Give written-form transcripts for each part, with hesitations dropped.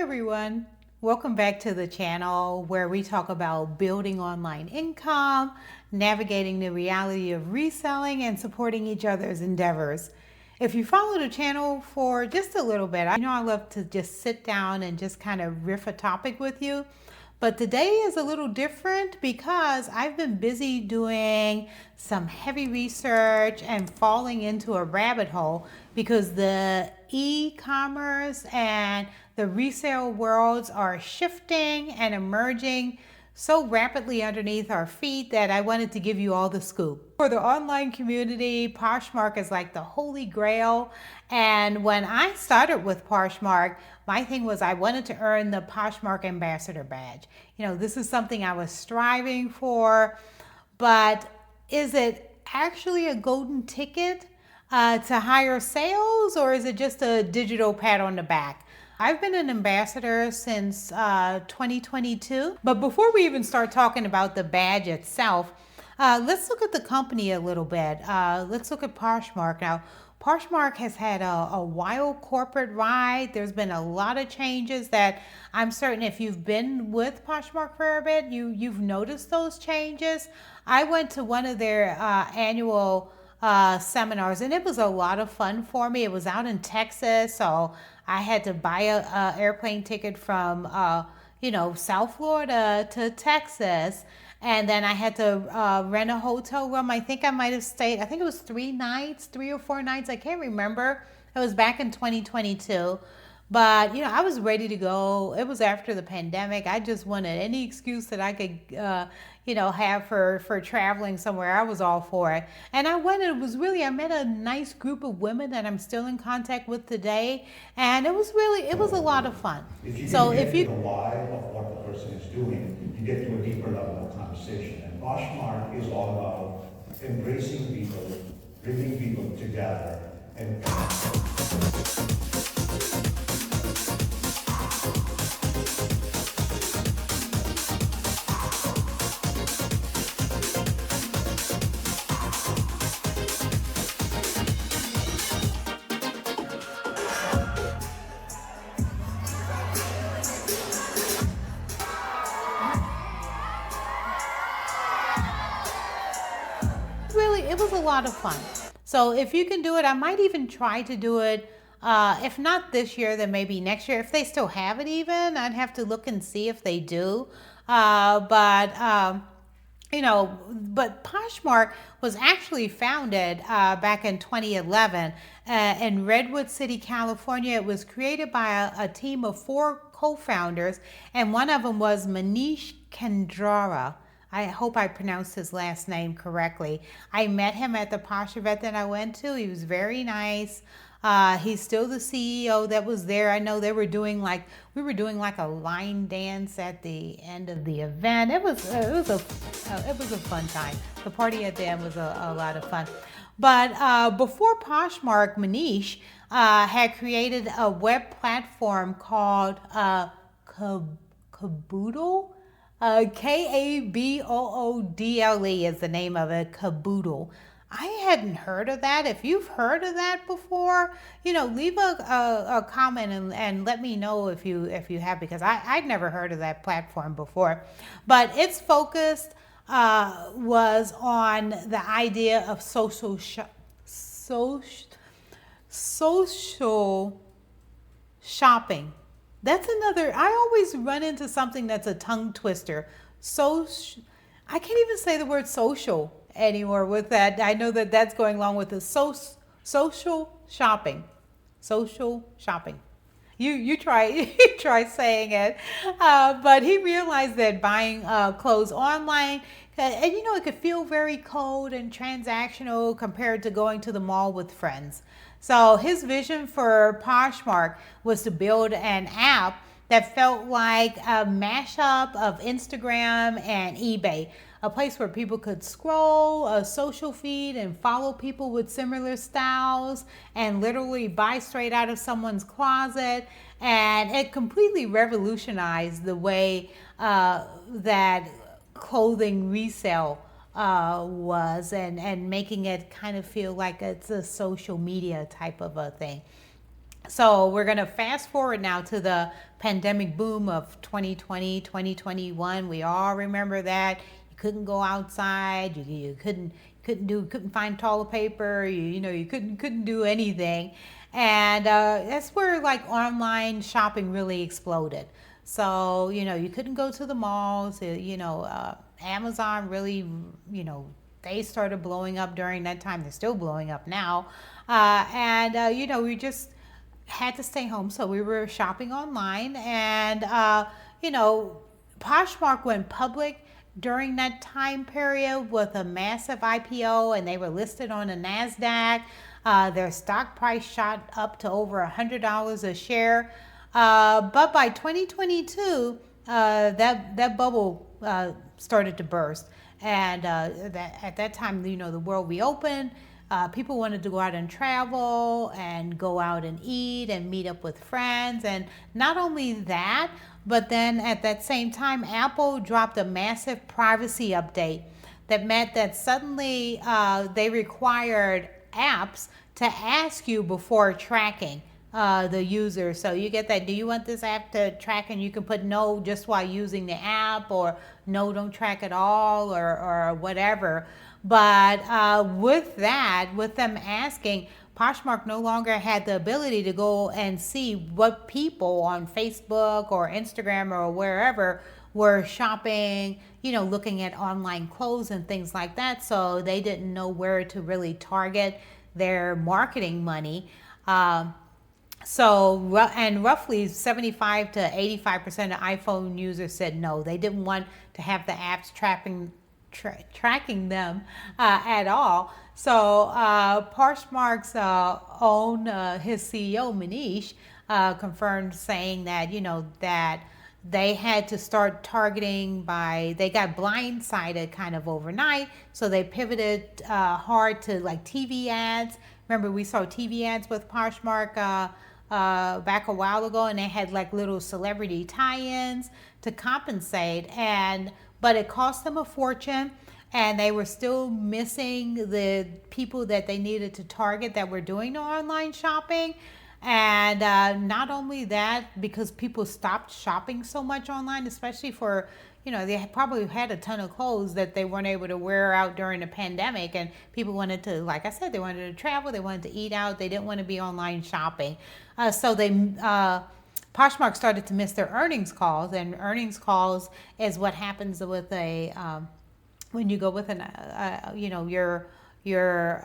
everyone. Welcome back to the channel where we talk about building online income, navigating the reality of reselling, and supporting each other's endeavors. If you follow the channel for just a little bit, I know I love to just sit down and just kind of riff a topic with you. But today is a little different because I've been busy doing some heavy research and falling into a rabbit hole because the e-commerce and the resale worlds are shifting and emerging so rapidly underneath our feet that I wanted to give you all the scoop. For the online community, Poshmark is like the holy grail. And when I started with Poshmark, my thing was I wanted to earn the Poshmark Ambassador badge. You know, this is something I was striving for, but is it actually a golden ticket to higher sales, or is it just a digital pat on the back? I've been an ambassador since 2022, but before we even start talking about the badge itself, let's look at the company a little bit. Let's look at Poshmark. Now, Poshmark has had a wild corporate ride. There's been a lot of changes that I'm certain if you've been with Poshmark for a bit, you've noticed those changes. I went to one of their annual seminars, and it was a lot of fun for me. It was out in Texas, so I had to buy a airplane ticket from South Florida to Texas, and then I had to rent a hotel room. I think I might have stayed, I think it was 3 or 4 nights, I can't remember. It was back in 2022. But, I was ready to go. It was after the pandemic. I just wanted any excuse that I could, have for traveling somewhere. I was all for it. And I went, and I met a nice group of women that I'm still in contact with today. And it was a lot of fun. If you get to the why of what the person is doing, you get to a deeper level of conversation. And Poshmark is all about embracing people, bringing people together, and it was a lot of fun. So if you can do it, I might even try to do it. If not this year, then maybe next year. If they still have it even, I'd have to look and see if they do. But Poshmark was actually founded back in 2011 in Redwood City, California. It was created by a team of 4 co-founders, and one of them was Manish Kendrara. I hope I pronounced his last name correctly. I met him at the Posh event that I went to. He was very nice. He's still the CEO that was there. I know we were doing like a line dance at the end of the event. It was a fun time. The party at the end was a lot of fun. But before Poshmark, Manish had created a web platform called Caboodle. Kaboodle is the name of it, Caboodle. I hadn't heard of that. If you've heard of that before, leave a comment and let me know if you have, because I'd never heard of that platform before. But its focus was on the idea of social shopping. That's another, I always run into something that's a tongue twister. I can't even say the word social anymore with that. I know that that's going along with the social shopping. Social shopping. You try saying it. But he realized that buying clothes online, and it could feel very cold and transactional compared to going to the mall with friends. So his vision for Poshmark was to build an app that felt like a mashup of Instagram and eBay, a place where people could scroll a social feed and follow people with similar styles and literally buy straight out of someone's closet. And it completely revolutionized the way that clothing resale was, and making it kind of feel like it's a social media type of a thing. So we're going to fast forward now to the pandemic boom of 2020, 2021. We all remember that. You couldn't go outside. You couldn't find toilet paper. You couldn't do anything. And that's where like online shopping really exploded. So, you couldn't go to the malls. Amazon really, they started blowing up during that time. They're still blowing up now. We just had to stay home, so we were shopping online. And Poshmark went public during that time period with a massive IPO, and they were listed on the NASDAQ. Their stock price shot up to over $100 a share. But by 2022, that bubble started to burst. And at that time, the world reopened. People wanted to go out and travel and go out and eat and meet up with friends. And not only that, but then at that same time, Apple dropped a massive privacy update that meant that suddenly they required apps to ask you before tracking the user. So you get that, do you want this app to track? And you can put no just while using the app, or no, don't track at all, or whatever. But with them asking, Poshmark no longer had the ability to go and see what people on Facebook or Instagram or wherever were shopping, looking at online clothes and things like that. So they didn't know where to really target their marketing money. And roughly 75 to 85% of iPhone users said no. They didn't want to have the apps tracking them at all. So Poshmark's his CEO Manish confirmed, saying that that they had to start targeting they got blindsided kind of overnight, so they pivoted hard to like TV ads. Remember, we saw TV ads with Poshmark back a while ago, and they had like little celebrity tie-ins to compensate, but it cost them a fortune, and they were still missing the people that they needed to target that were doing the online shopping. And not only that, because people stopped shopping so much online, especially for, they probably had a ton of clothes that they weren't able to wear out during the pandemic. And people wanted to, like I said, they wanted to travel, they wanted to eat out, they didn't want to be online shopping. So Poshmark started to miss their earnings calls, and earnings calls is what happens with when you go with your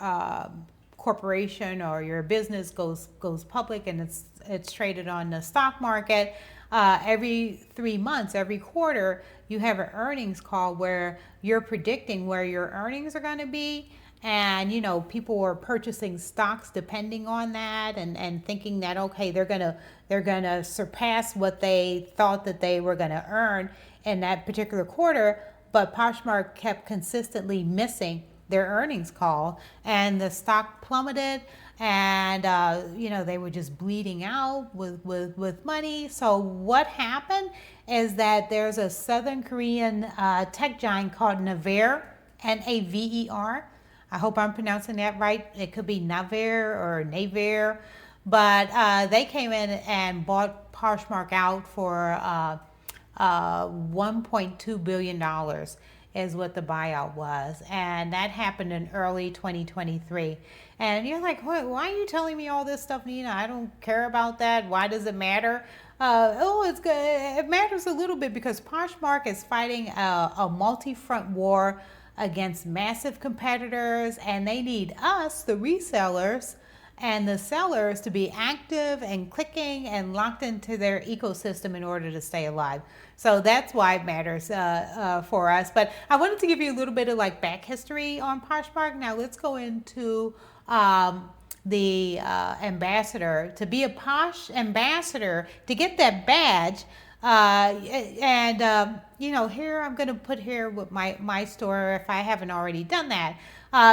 corporation or your business goes public, and it's traded on the stock market. Every 3 months, every quarter, you have an earnings call where you're predicting where your earnings are going to be. And people were purchasing stocks depending on that, and thinking that, okay, they're gonna surpass what they thought that they were gonna earn in that particular quarter. But Poshmark kept consistently missing their earnings call, and the stock plummeted, and they were just bleeding out with money. So what happened is that there's a Southern Korean tech giant called Naver, Naver. I hope I'm pronouncing that right. It could be Naver or Naver. But they came in and bought Poshmark out for $1.2 billion is what the buyout was. And that happened in early 2023. And you're like, why are you telling me all this stuff, Nina? I don't care about that. Why does it matter? It's good. It matters a little bit because Poshmark is fighting a multi-front war against massive competitors, and they need us, the resellers, and the sellers to be active and clicking and locked into their ecosystem in order to stay alive. So that's why it matters for us. But I wanted to give you a little bit of like back history on Poshmark. Now let's go into the ambassador. To be a Posh ambassador, to get that badge, here I'm going to put here with my store if I haven't already done that.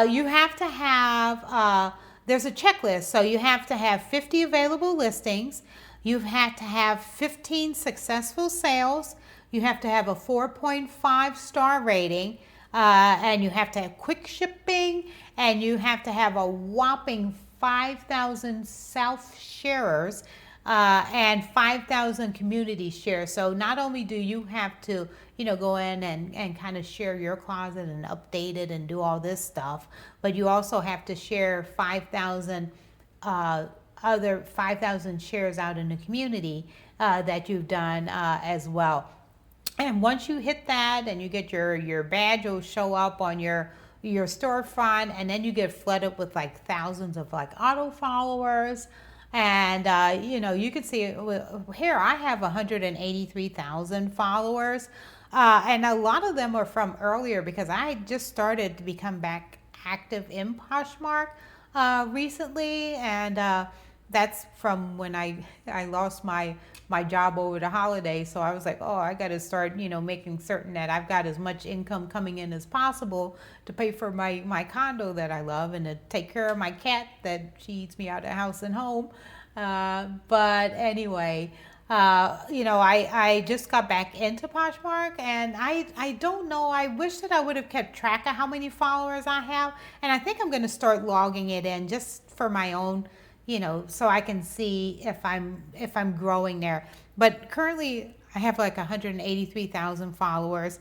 You have to have, there's a checklist. So you have to have 50 available listings. You've had to have 15 successful sales. You have to have a 4.5 star rating. And you have to have quick shipping. And you have to have a whopping 5,000 self-sharers and 5,000 community shares. So not only do you have to, go in and kind of share your closet and update it and do all this stuff, but you also have to share 5,000 other 5,000 shares out in the community that you've done as well. And once you hit that and you get your badge will show up on your storefront, and then you get flooded with like thousands of like auto followers. And you can see here I have 183,000 followers, and a lot of them are from earlier because I just started to become back active in Poshmark recently, and that's from when I lost my job over the holidays. So I was like, oh, I got to start, making certain that I've got as much income coming in as possible to pay for my condo that I love and to take care of my cat that she eats me out of house and home. But anyway, I just got back into Poshmark, and I don't know. I wish that I would have kept track of how many followers I have, and I think I'm going to start logging it in just for my own, so I can see if I'm growing there. But currently I have like 183,000 followers,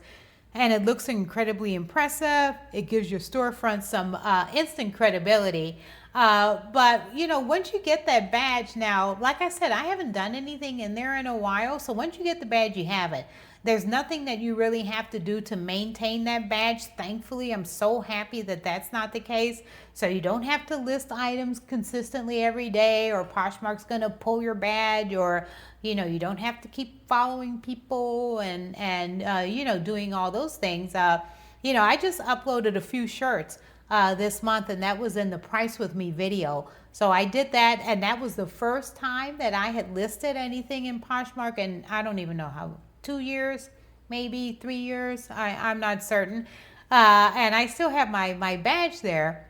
and it looks incredibly impressive. It gives your storefront some instant credibility. But once you get that badge, now, like I said, I haven't done anything in there in a while. So once you get the badge, you have it. There's nothing that you really have to do to maintain that badge. Thankfully, I'm so happy that that's not the case. So you don't have to list items consistently every day, or Poshmark's going to pull your badge, or, you don't have to keep following people and doing all those things. I just uploaded a few shirts this month, and that was in the Price With Me video. So I did that, and that was the first time that I had listed anything in Poshmark, and I don't even know how, 2 years, maybe 3 years, I'm not certain. And I still have my badge there.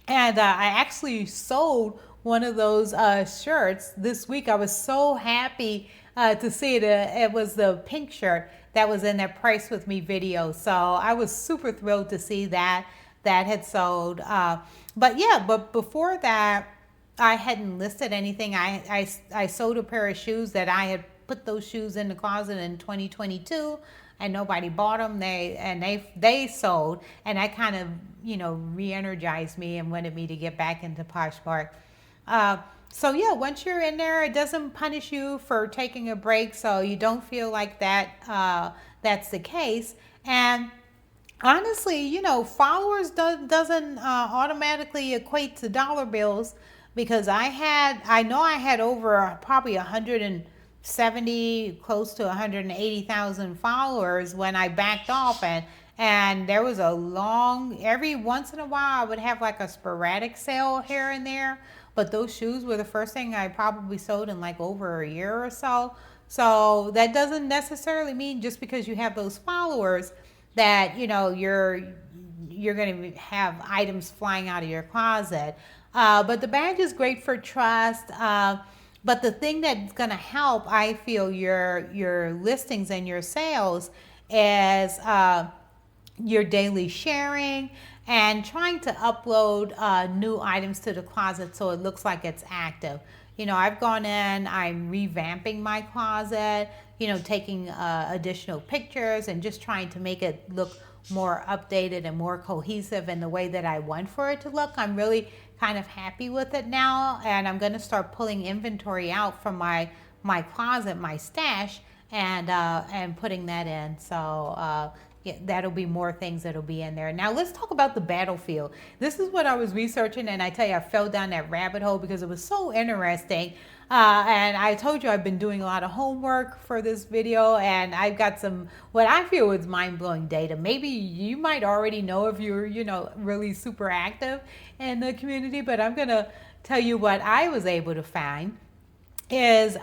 And I actually sold one of those shirts this week. I was so happy to see it. It was the pink shirt that was in that Price With Me video. So I was super thrilled to see that had sold. But before that, I hadn't listed anything. I sold a pair of shoes that I had put those shoes in the closet in 2022, and nobody bought them. They sold, and that kind of re-energized me and wanted me to get back into Poshmark. So yeah, once you're in there, it doesn't punish you for taking a break, so you don't feel like that's the case. And honestly, followers doesn't automatically equate to dollar bills, because I know I had over probably 170, close to 180,000 followers when I backed off, and there was every once in a while I would have like a sporadic sale here and there, but those shoes were the first thing I probably sold in like over a year or so. So that doesn't necessarily mean just because you have those followers that you're going to have items flying out of your closet. But the badge is great for trust. But the thing that's going to help, I feel, your listings and your sales is your daily sharing and trying to upload new items to the closet so it looks like it's active. I've gone in, I'm revamping my closet, taking additional pictures and just trying to make it look more updated and more cohesive in the way that I want for it to look. I'm really kind of happy with it now, and I'm going to start pulling inventory out from my closet, my stash, and putting that in. So that'll be more things that'll be in there. Now let's talk about the battlefield. This is what I was researching, and I tell you, I fell down that rabbit hole because it was so interesting. And I told you I've been doing a lot of homework for this video, and I've got some what I feel is mind-blowing data. Maybe you might already know if you're really super active in the community, but I'm gonna tell you what I was able to find is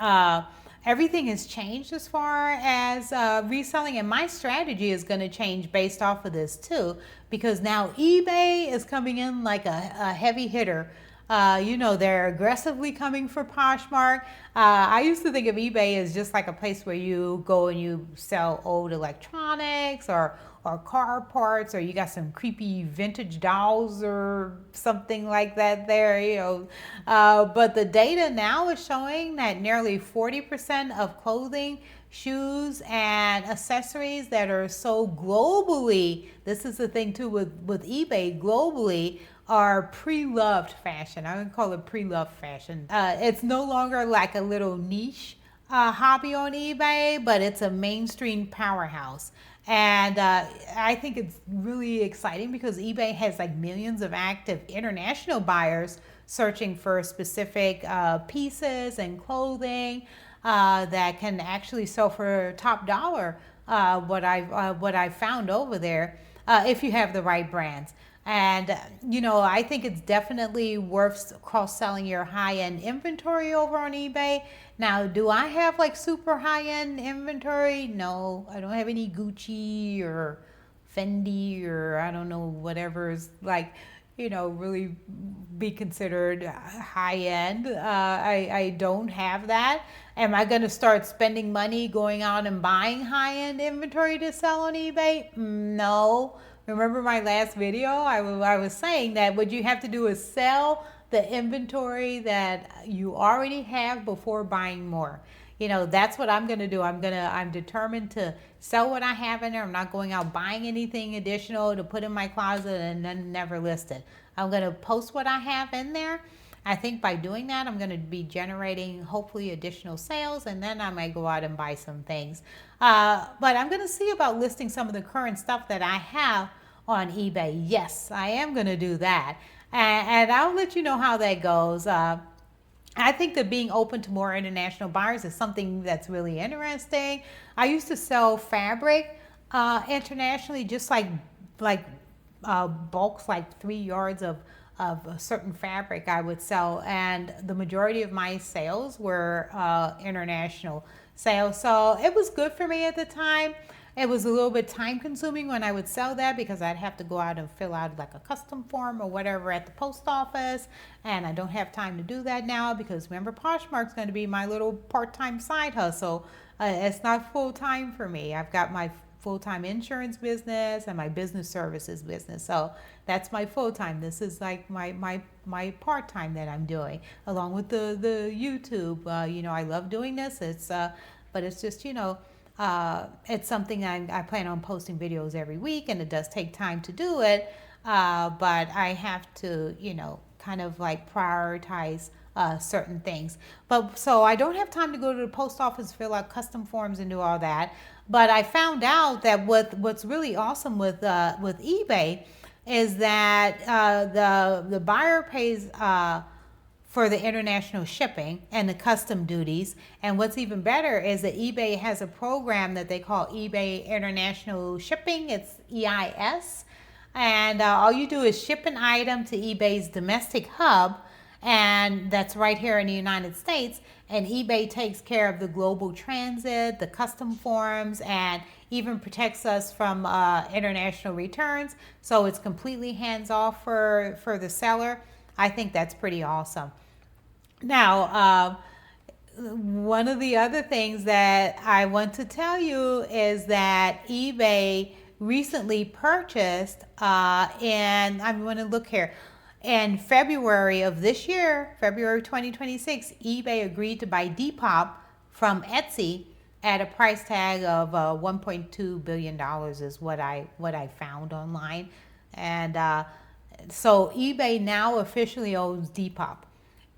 everything has changed as far as reselling, and my strategy is going to change based off of this too, because now eBay is coming in like a heavy hitter They're aggressively coming for Poshmark. I used to think of eBay as just like a place where you go and you sell old electronics or car parts, or you got some creepy vintage dolls or something like that there. But the data now is showing that nearly 40% of clothing, shoes, and accessories that are sold globally, this is the thing too with eBay, globally, are pre-loved fashion. I would call it pre-loved fashion. It's no longer like a little niche hobby on eBay, but it's a mainstream powerhouse. And I think it's really exciting because eBay has like millions of active international buyers searching for specific pieces and clothing that can actually sell for top dollar. What I've found over there, if you have the right brands. And, I think it's definitely worth cross-selling your high-end inventory over on eBay. Now, do I have like super high-end inventory? No, I don't have any Gucci or Fendi or I don't know, whatever's like, really be considered high-end. I don't have that. Am I going to start spending money going out and buying high-end inventory to sell on eBay? No. Remember my last video? I was saying that what you have to do is sell the inventory that you already have before buying more. That's what I'm going to do. I'm determined to sell what I have in there. I'm not going out buying anything additional to put in my closet and then never list it. I'm going to post what I have in there. I think by doing that, I'm going to be hopefully additional sales, and then I might go out and buy some things. But I'm going to see about listing some of the current stuff that I have on eBay. Yes, I am going to do that. And I'll let you know how that goes. I think that being open to more international buyers is something that's really interesting. I used to sell fabric internationally, just like bulks, like 3 yards of a certain fabric I would sell, and the majority of my sales were international sales. So it was good for me at the time. It was a little bit time consuming when I would sell that because I'd have to go out and fill out like a custom form or whatever at the post office, and I don't have time to do that now because remember, Poshmark's going to be my little part-time side hustle. It's not full-time for me. I've got my full-time insurance business and my business services business, so that's my full-time. This is like my part-time that I'm doing along with the YouTube. I love doing this. But it's just it's something I plan on posting videos every week, and it does take time to do it, but I have to kind of like prioritize certain things. But so I don't have time to go to the post office, fill out custom forms, and do all that. But I found out that what's really awesome with eBay is that the buyer pays for the international shipping and the custom duties. And what's even better is that eBay has a program that they call eBay International Shipping. It's EIS. And all you do is ship an item to eBay's domestic hub, and that's right here in the United States. And eBay takes care of the global transit, the custom forms, and even protects us from international returns. So it's completely hands-off for the seller. I think that's pretty awesome. Now, one of the other things that I want to tell you is that eBay recently purchased, and I'm going to look here, in February of this year, February 2026, eBay agreed to buy Depop from Etsy at a price tag of $1.2 billion is what I found online. And so eBay now officially owns Depop.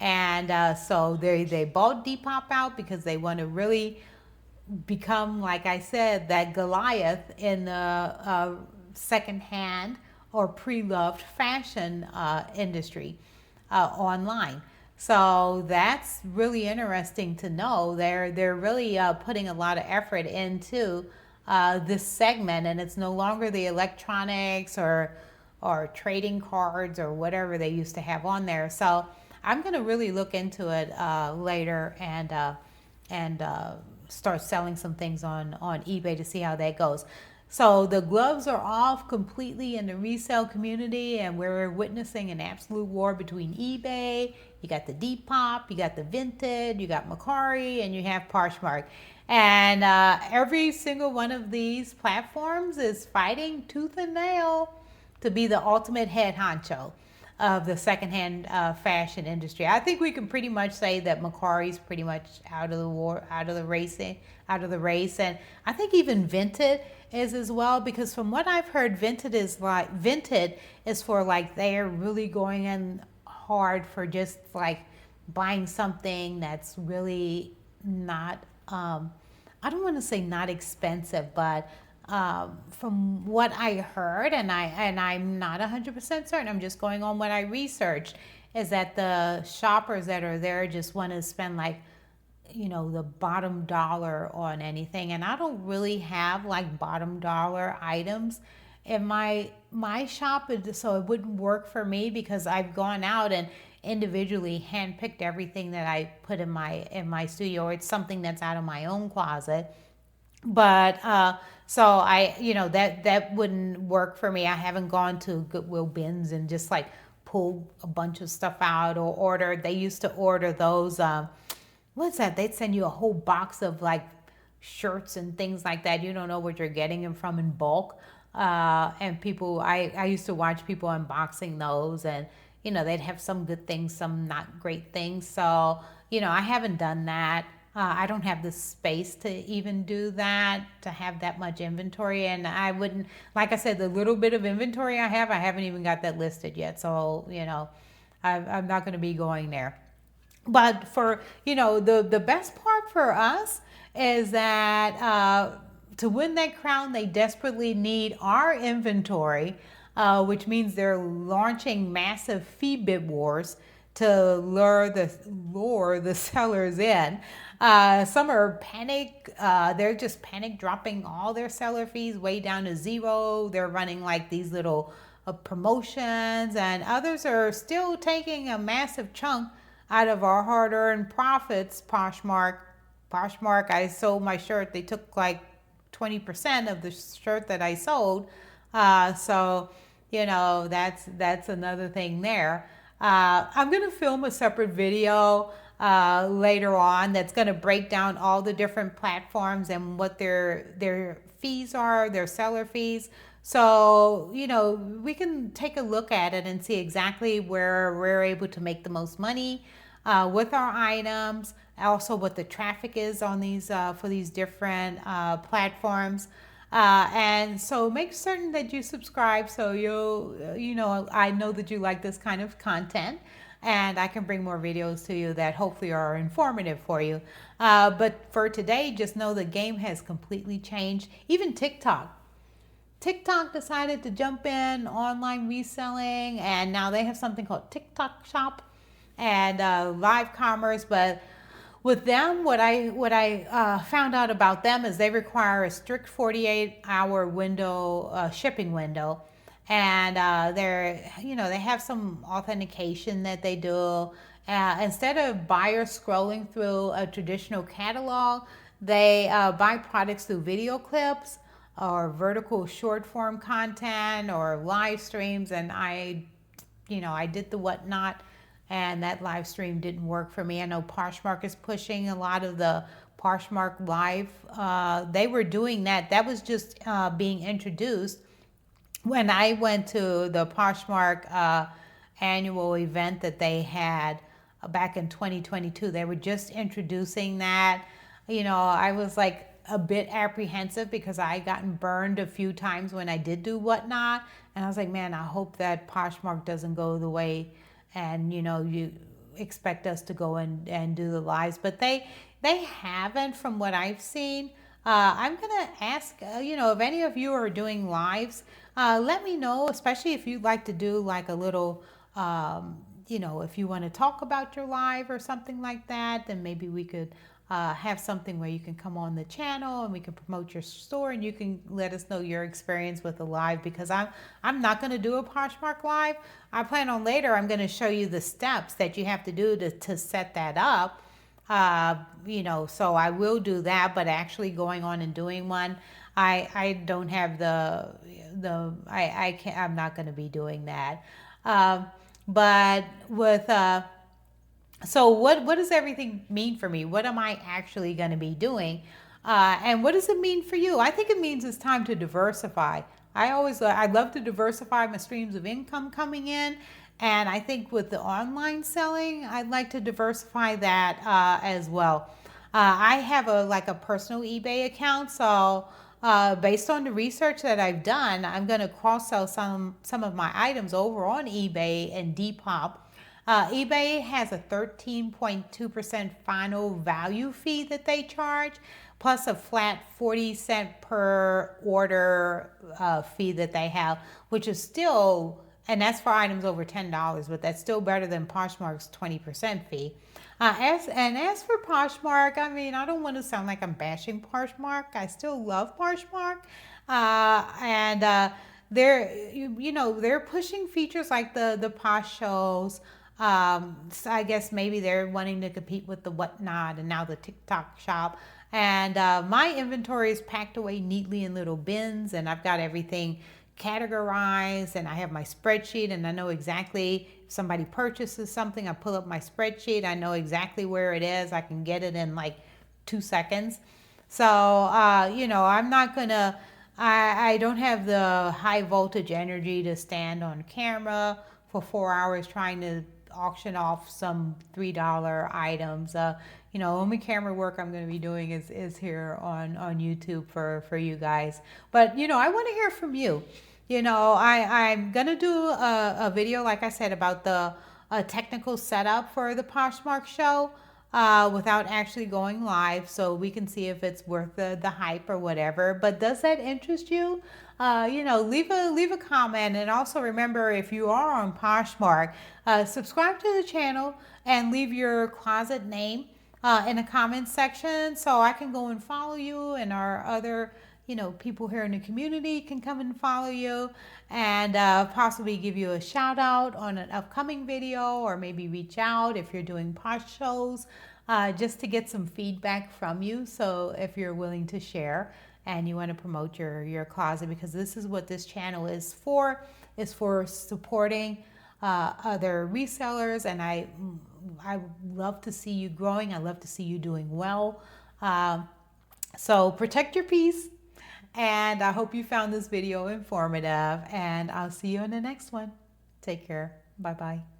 And so they bought Depop out because they want to really become, like I said, that Goliath in the secondhand or pre-loved fashion industry online. So that's really interesting to know. They're really putting a lot of effort into this segment, and it's no longer the electronics or trading cards or whatever they used to have on there. So I'm going to really look into it later and start selling some things on eBay to see how that goes. So the gloves are off completely in the resale community, and we're witnessing an absolute war between eBay. You got the Depop, you got the Vinted, you got Mercari, and you have Poshmark. And every single one of these platforms is fighting tooth and nail to be the ultimate head honcho of the secondhand fashion industry. I think we can pretty much say that Macari's pretty much out of the war, out of the race, and I think even Vinted is as well, because from what I've heard, Vinted is for like they're really going in hard for just like buying something that's really not I don't want to say not expensive, but from what I heard, and I'm not 100% certain, I'm just going on what I researched, is that the shoppers that are there just want to spend like, you know, the bottom dollar on anything. And I don't really have like bottom dollar items in my shop, so it wouldn't work for me, because I've gone out and individually handpicked everything that I put in my studio, or it's something that's out of my own closet. But so I, you know, that wouldn't work for me. I haven't gone to Goodwill bins and just like pull a bunch of stuff out, or order. They used to order those what's that? They'd send you a whole box of like shirts and things like that. You don't know what you're getting them from in bulk. And people, I used to watch people unboxing those, and you know, they'd have some good things, some not great things. So, you know, I haven't done that. I don't have the space to even do that, to have that much inventory. And I wouldn't, like I said, the little bit of inventory I haven't even got that listed yet. So, you know, I'm not going to be going there. But for, you know, the best part for us is that to win that crown, they desperately need our inventory, which means they're launching massive fee bid wars to lure the sellers in. Some are they're just panic dropping all their seller fees way down to zero. They're running like these little promotions, and others are still taking a massive chunk out of our hard-earned profits. Poshmark, I sold my shirt. They took like 20% of the shirt that I sold. So, you know, that's another thing there. I'm going to film a separate video later on that's going to break down all the different platforms and what their fees are, their seller fees. So, you know, we can take a look at it and see exactly where we're able to make the most money with our items. Also, what the traffic is on these for these different platforms. And so make certain that you subscribe, so you know, I know that you like this kind of content, and I can bring more videos to you that hopefully are informative for you. But for today, just know the game has completely changed. Even TikTok decided to jump in online reselling, and now they have something called TikTok Shop and live commerce. But with them, what I found out about them is they require a strict 48-hour window, shipping window, and they have some authentication that they do. Instead of buyers scrolling through a traditional catalog, they buy products through video clips or vertical short form content or live streams. And I did the whatnot, and that live stream didn't work for me. I know Poshmark is pushing a lot of the Poshmark Live. They were doing that. That was just being introduced when I went to the Poshmark annual event that they had back in 2022. They were just introducing that. You know, I was like a bit apprehensive because I gotten burned a few times when I did do whatnot. And I was like, man, I hope that Poshmark doesn't go the way, and you know, you expect us to go and do the lives, but they haven't, from what I've seen. I'm gonna ask, you know, if any of you are doing lives, let me know, especially if you'd like to do like a little, you know, if you want to talk about your live or something like that, then maybe we could have something where you can come on the channel and we can promote your store, and you can let us know your experience with the live, because I'm not going to do a Poshmark live. I plan on later, I'm going to show you the steps that you have to do to set that up. You know, so I will do that, but actually going on and doing one, I don't have I can't, I'm not going to be doing that. Um, but with so what does everything mean for me? What am I actually going to be doing? And what does it mean for you? I think it means it's time to diversify. I love to diversify my streams of income coming in. And I think with the online selling, I'd like to diversify that as well. I have a personal eBay account, so based on the research that I've done, I'm going to cross sell some of my items over on eBay and Depop. eBay has a 13.2% final value fee that they charge, plus a flat 40 cent per order fee that they have, which is still, and that's for items over $10, but that's still better than Poshmark's 20% fee. As for Poshmark, I mean, I don't want to sound like I'm bashing Poshmark. I still love Poshmark, and they're pushing features like the Posh shows. So I guess maybe they're wanting to compete with the Whatnot and now the TikTok shop. And my inventory is packed away neatly in little bins, and I've got everything categorized, and I have my spreadsheet, and I know exactly if somebody purchases something, I pull up my spreadsheet, I know exactly where it is. I can get it in like 2 seconds. So I'm not gonna I don't have the high voltage energy to stand on camera for 4 hours trying to auction off some $3 items. Only camera work I'm going to be doing is here on YouTube for you guys. But I want to hear from you. I'm going to do a video, like I said, about the technical setup for the Poshmark show without actually going live, so we can see if it's worth the hype or whatever. But does that interest you? Leave a comment, and also remember, if you are on Poshmark, subscribe to the channel and leave your closet name in the comment section, so I can go and follow you, and our other people here in the community can come and follow you, and possibly give you a shout out on an upcoming video, or maybe reach out if you're doing Posh shows, just to get some feedback from you. So if you're willing to share and you want to promote your closet, because this is what this channel is for supporting other resellers, and I love to see you growing. I love to see you doing well. So protect your peace, and I hope you found this video informative, and I'll see you in the next one. Take care. Bye-bye.